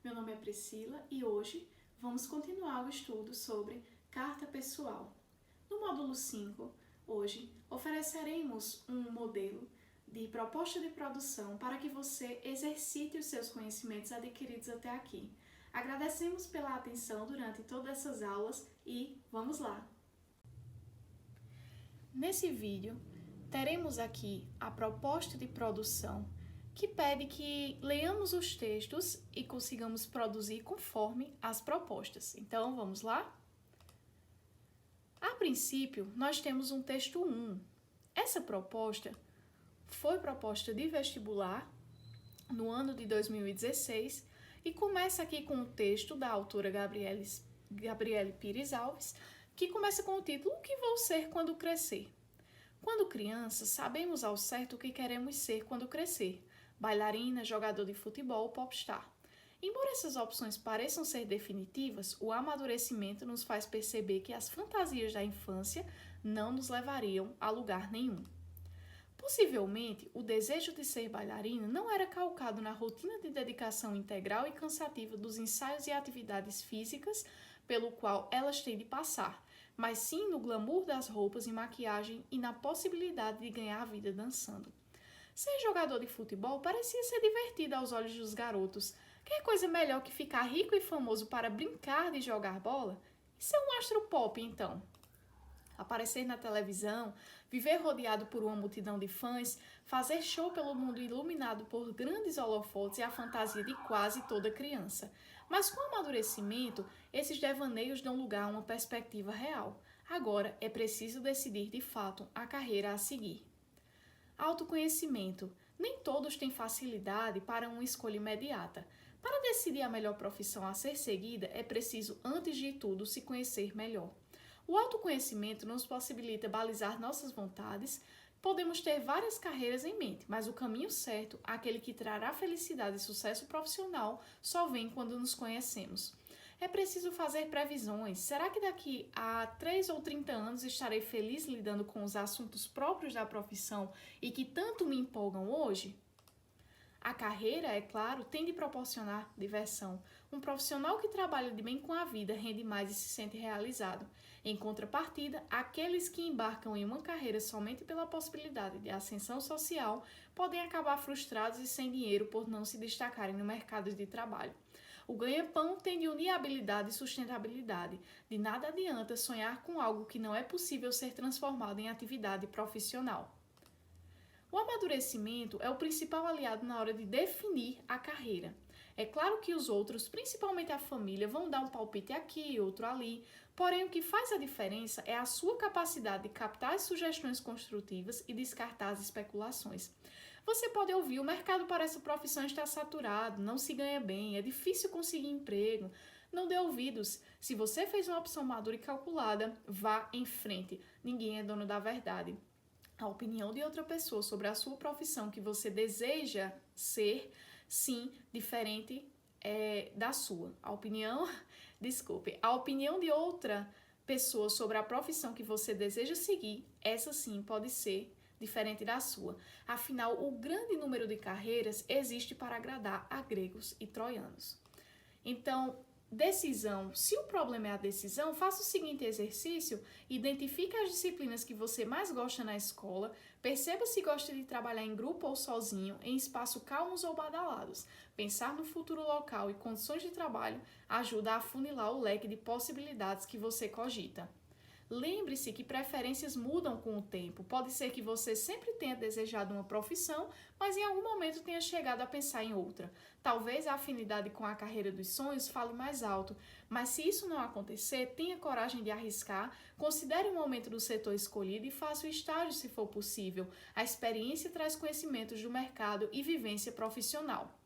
Meu nome é Priscila e hoje vamos continuar o estudo sobre carta pessoal. No módulo 5, hoje ofereceremos um modelo de proposta de produção para que você exercite os seus conhecimentos adquiridos até aqui. Agradecemos pela atenção durante todas essas aulas e vamos lá! Nesse vídeo, teremos aqui a proposta de produção que pede que leamos os textos e consigamos produzir conforme as propostas. Então, vamos lá? A princípio, nós temos um texto 1. Essa proposta foi proposta de vestibular no ano de 2016 e começa aqui com o texto da autora Gabriele Pires Alves, que começa com o título O que vou ser quando crescer? Quando criança, sabemos ao certo o que queremos ser quando crescer. Bailarina, jogador de futebol, popstar. Embora essas opções pareçam ser definitivas, o amadurecimento nos faz perceber que as fantasias da infância não nos levariam a lugar nenhum. Possivelmente, o desejo de ser bailarina não era calcado na rotina de dedicação integral e cansativa dos ensaios e atividades físicas pelo qual elas têm de passar, mas sim no glamour das roupas e maquiagem e na possibilidade de ganhar a vida dançando. Ser jogador de futebol parecia ser divertido aos olhos dos garotos. Quer coisa melhor que ficar rico e famoso para brincar de jogar bola? E ser um astro pop, então? Aparecer na televisão, viver rodeado por uma multidão de fãs, fazer show pelo mundo iluminado por grandes holofotes é a fantasia de quase toda criança. Mas com o amadurecimento, esses devaneios dão lugar a uma perspectiva real. Agora é preciso decidir de fato a carreira a seguir. Autoconhecimento. Nem todos têm facilidade para uma escolha imediata. Para decidir a melhor profissão a ser seguida, é preciso, antes de tudo, se conhecer melhor. O autoconhecimento nos possibilita balizar nossas vontades. Podemos ter várias carreiras em mente, mas o caminho certo, aquele que trará felicidade e sucesso profissional, só vem quando nos conhecemos. É preciso fazer previsões. Será que daqui a 3 ou 30 anos estarei feliz lidando com os assuntos próprios da profissão e que tanto me empolgam hoje? A carreira, é claro, tem de proporcionar diversão. Um profissional que trabalha de bem com a vida rende mais e se sente realizado. Em contrapartida, aqueles que embarcam em uma carreira somente pela possibilidade de ascensão social podem acabar frustrados e sem dinheiro por não se destacarem no mercado de trabalho. O ganha-pão tem de unir habilidade e sustentabilidade. De nada adianta sonhar com algo que não é possível ser transformado em atividade profissional. O amadurecimento é o principal aliado na hora de definir a carreira. É claro que os outros, principalmente a família, vão dar um palpite aqui, outro ali, porém o que faz a diferença é a sua capacidade de captar as sugestões construtivas e descartar as especulações. Você pode ouvir, o mercado para essa profissão está saturado, não se ganha bem, é difícil conseguir emprego. Não dê ouvidos. Se você fez uma opção madura e calculada, vá em frente. Ninguém é dono da verdade. A opinião de outra pessoa sobre a sua profissão que você deseja ser, sim, diferente da sua. A opinião de outra pessoa sobre a profissão que você deseja seguir, essa sim pode ser diferente da sua. Afinal, o grande número de carreiras existe para agradar a gregos e troianos. Então, decisão. Se o problema é a decisão, faça o seguinte exercício: identifique as disciplinas que você mais gosta na escola, perceba se gosta de trabalhar em grupo ou sozinho, em espaços calmos ou badalados. Pensar no futuro local e condições de trabalho ajuda a afunilar o leque de possibilidades que você cogita. Lembre-se que preferências mudam com o tempo. Pode ser que você sempre tenha desejado uma profissão, mas em algum momento tenha chegado a pensar em outra. Talvez a afinidade com a carreira dos sonhos fale mais alto, mas se isso não acontecer, tenha coragem de arriscar, considere o momento do setor escolhido e faça o estágio se for possível. A experiência traz conhecimentos do mercado e vivência profissional.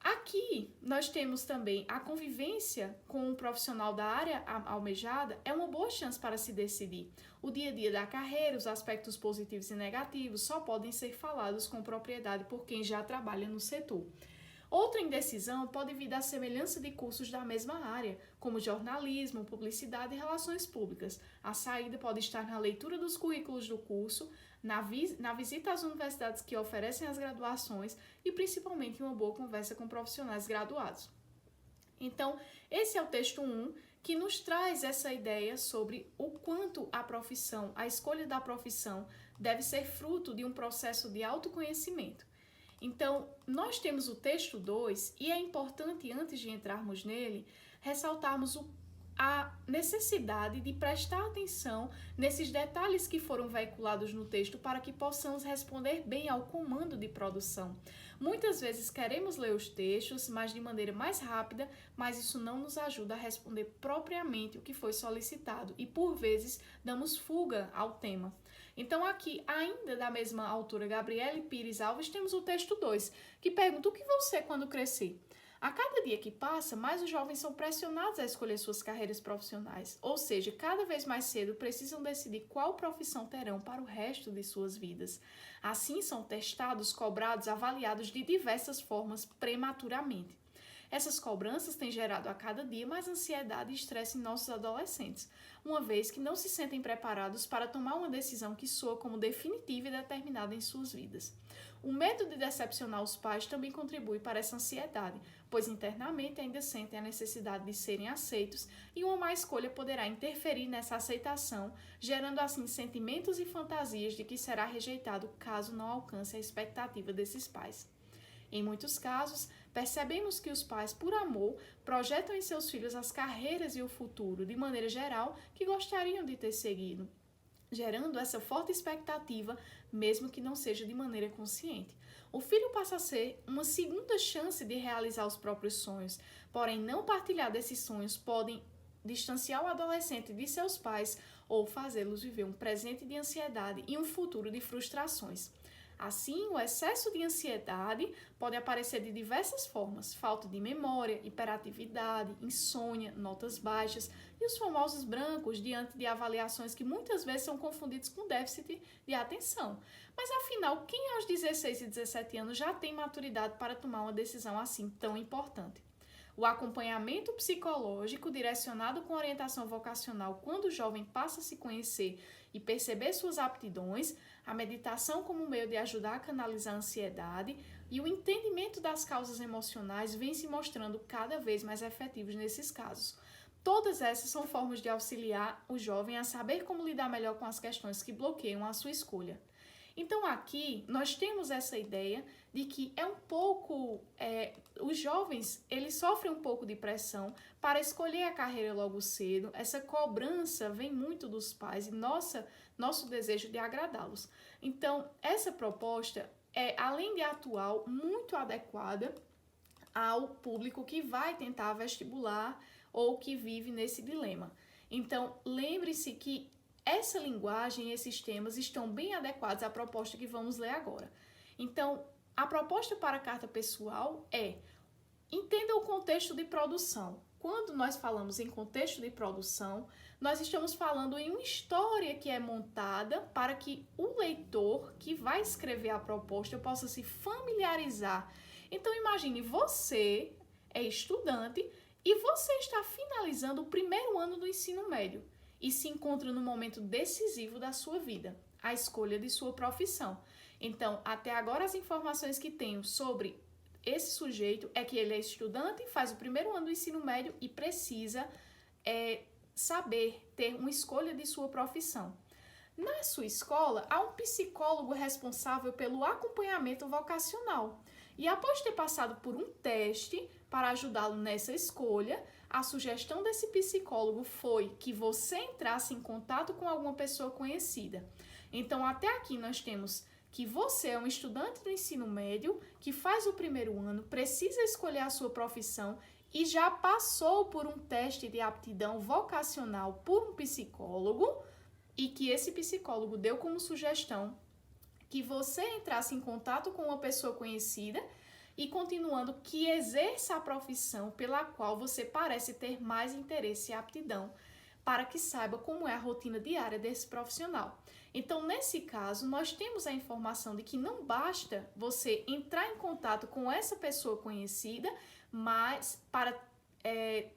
Aqui, nós temos também a convivência com um profissional da área almejada, é uma boa chance para se decidir. O dia a dia da carreira, os aspectos positivos e negativos só podem ser falados com propriedade por quem já trabalha no setor. Outra indecisão pode vir da semelhança de cursos da mesma área, como jornalismo, publicidade e relações públicas. A saída pode estar na leitura dos currículos do curso, na visita às universidades que oferecem as graduações e principalmente em uma boa conversa com profissionais graduados. Então, esse é o texto 1, que nos traz essa ideia sobre o quanto a profissão, a escolha da profissão, deve ser fruto de um processo de autoconhecimento. Então, nós temos o texto 2 e é importante, antes de entrarmos nele, ressaltarmos a necessidade de prestar atenção nesses detalhes que foram veiculados no texto para que possamos responder bem ao comando de produção. Muitas vezes queremos ler os textos, mas de maneira mais rápida, mas isso não nos ajuda a responder propriamente o que foi solicitado e, por vezes, damos fuga ao tema. Então, aqui, ainda da mesma autora, Gabriele Pires Alves, temos o texto 2, que pergunta: o que vou ser quando crescer? A cada dia que passa, mais os jovens são pressionados a escolher suas carreiras profissionais, ou seja, cada vez mais cedo precisam decidir qual profissão terão para o resto de suas vidas. Assim, são testados, cobrados, avaliados de diversas formas prematuramente. Essas cobranças têm gerado a cada dia mais ansiedade e estresse em nossos adolescentes, uma vez que não se sentem preparados para tomar uma decisão que soa como definitiva e determinada em suas vidas. O medo de decepcionar os pais também contribui para essa ansiedade, pois internamente ainda sentem a necessidade de serem aceitos e uma má escolha poderá interferir nessa aceitação, gerando assim sentimentos e fantasias de que será rejeitado caso não alcance a expectativa desses pais. Em muitos casos, percebemos que os pais, por amor, projetam em seus filhos as carreiras e o futuro, de maneira geral, que gostariam de ter seguido, gerando essa forte expectativa, mesmo que não seja de maneira consciente. O filho passa a ser uma segunda chance de realizar os próprios sonhos, porém não partilhar desses sonhos podem distanciar o adolescente de seus pais ou fazê-los viver um presente de ansiedade e um futuro de frustrações. Assim, o excesso de ansiedade pode aparecer de diversas formas: falta de memória, hiperatividade, insônia, notas baixas e os famosos brancos diante de avaliações que muitas vezes são confundidos com déficit de atenção. Mas afinal, quem aos 16 e 17 anos já tem maturidade para tomar uma decisão assim tão importante? O acompanhamento psicológico direcionado com orientação vocacional quando o jovem passa a se conhecer e perceber suas aptidões, a meditação como meio de ajudar a canalizar a ansiedade e o entendimento das causas emocionais vem se mostrando cada vez mais efetivos nesses casos. Todas essas são formas de auxiliar o jovem a saber como lidar melhor com as questões que bloqueiam a sua escolha. Então aqui nós temos essa ideia de que os jovens eles sofrem um pouco de pressão para escolher a carreira logo cedo. Essa cobrança vem muito dos pais e nosso desejo de agradá-los. Então essa proposta é, além de atual, muito adequada ao público que vai tentar vestibular ou que vive nesse dilema. Então lembre-se que essa linguagem e esses temas estão bem adequados à proposta que vamos ler agora. Então, a proposta para a carta pessoal é: entenda o contexto de produção. Quando nós falamos em contexto de produção, nós estamos falando em uma história que é montada para que o leitor que vai escrever a proposta possa se familiarizar. Então, imagine, você é estudante e você está finalizando o primeiro ano do ensino médio e se encontra no momento decisivo da sua vida, a escolha de sua profissão. Então, até agora as informações que tenho sobre esse sujeito é que ele é estudante, faz o primeiro ano do ensino médio e precisa saber ter uma escolha de sua profissão. Na sua escola, há um psicólogo responsável pelo acompanhamento vocacional. E após ter passado por um teste para ajudá-lo nessa escolha, a sugestão desse psicólogo foi que você entrasse em contato com alguma pessoa conhecida. Então, até aqui nós temos que você é um estudante do ensino médio que faz o primeiro ano, precisa escolher a sua profissão e já passou por um teste de aptidão vocacional por um psicólogo e que esse psicólogo deu como sugestão que você entrasse em contato com uma pessoa conhecida e, continuando, que exerça a profissão pela qual você parece ter mais interesse e aptidão. para que saiba como é a rotina diária desse profissional. Então, nesse caso, nós temos a informação de que não basta você entrar em contato com essa pessoa conhecida, mas para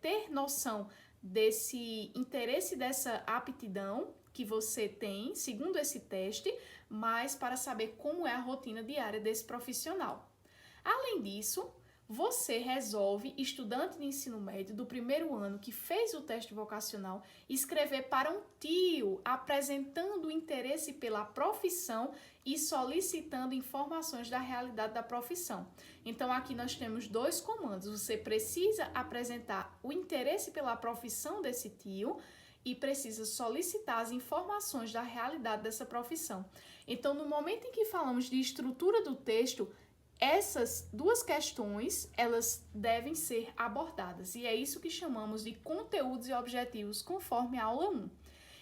ter noção desse interesse, dessa aptidão que você tem, segundo esse teste, mas para saber como é a rotina diária desse profissional. Além disso, você resolve, estudante de ensino médio do primeiro ano que fez o teste vocacional, escrever para um tio, apresentando o interesse pela profissão e solicitando informações da realidade da profissão. Então, aqui nós temos dois comandos. Você precisa apresentar o interesse pela profissão desse tio e precisa solicitar as informações da realidade dessa profissão. Então, no momento em que falamos de estrutura do texto, essas duas questões, elas devem ser abordadas, e é isso que chamamos de conteúdos e objetivos conforme a aula 1.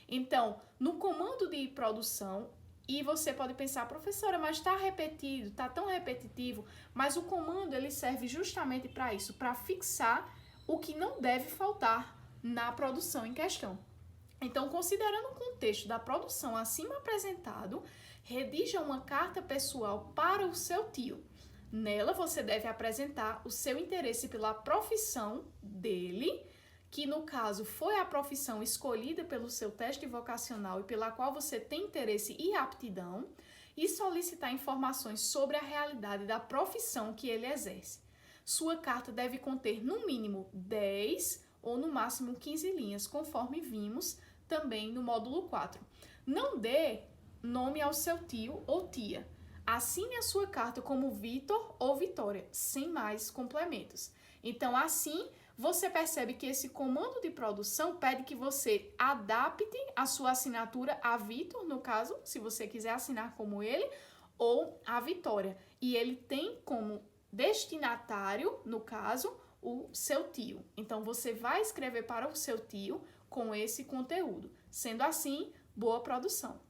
Então, no comando de produção, e você pode pensar, professora, mas está repetido, está tão repetitivo, mas o comando ele serve justamente para isso, para fixar o que não deve faltar na produção em questão. Então, considerando o contexto da produção acima apresentado, redija uma carta pessoal para o seu tio. Nela, você deve apresentar o seu interesse pela profissão dele, que no caso foi a profissão escolhida pelo seu teste vocacional e pela qual você tem interesse e aptidão, e solicitar informações sobre a realidade da profissão que ele exerce. Sua carta deve conter no mínimo 10 ou no máximo 15 linhas, conforme vimos também no módulo 4. Não dê nome ao seu tio ou tia. Assine a sua carta como Vitor ou Vitória, sem mais complementos. Então, assim, você percebe que esse comando de produção pede que você adapte a sua assinatura a Vitor, no caso, se você quiser assinar como ele, ou a Vitória. E ele tem como destinatário, no caso, o seu tio. Então, você vai escrever para o seu tio com esse conteúdo. Sendo assim, boa produção!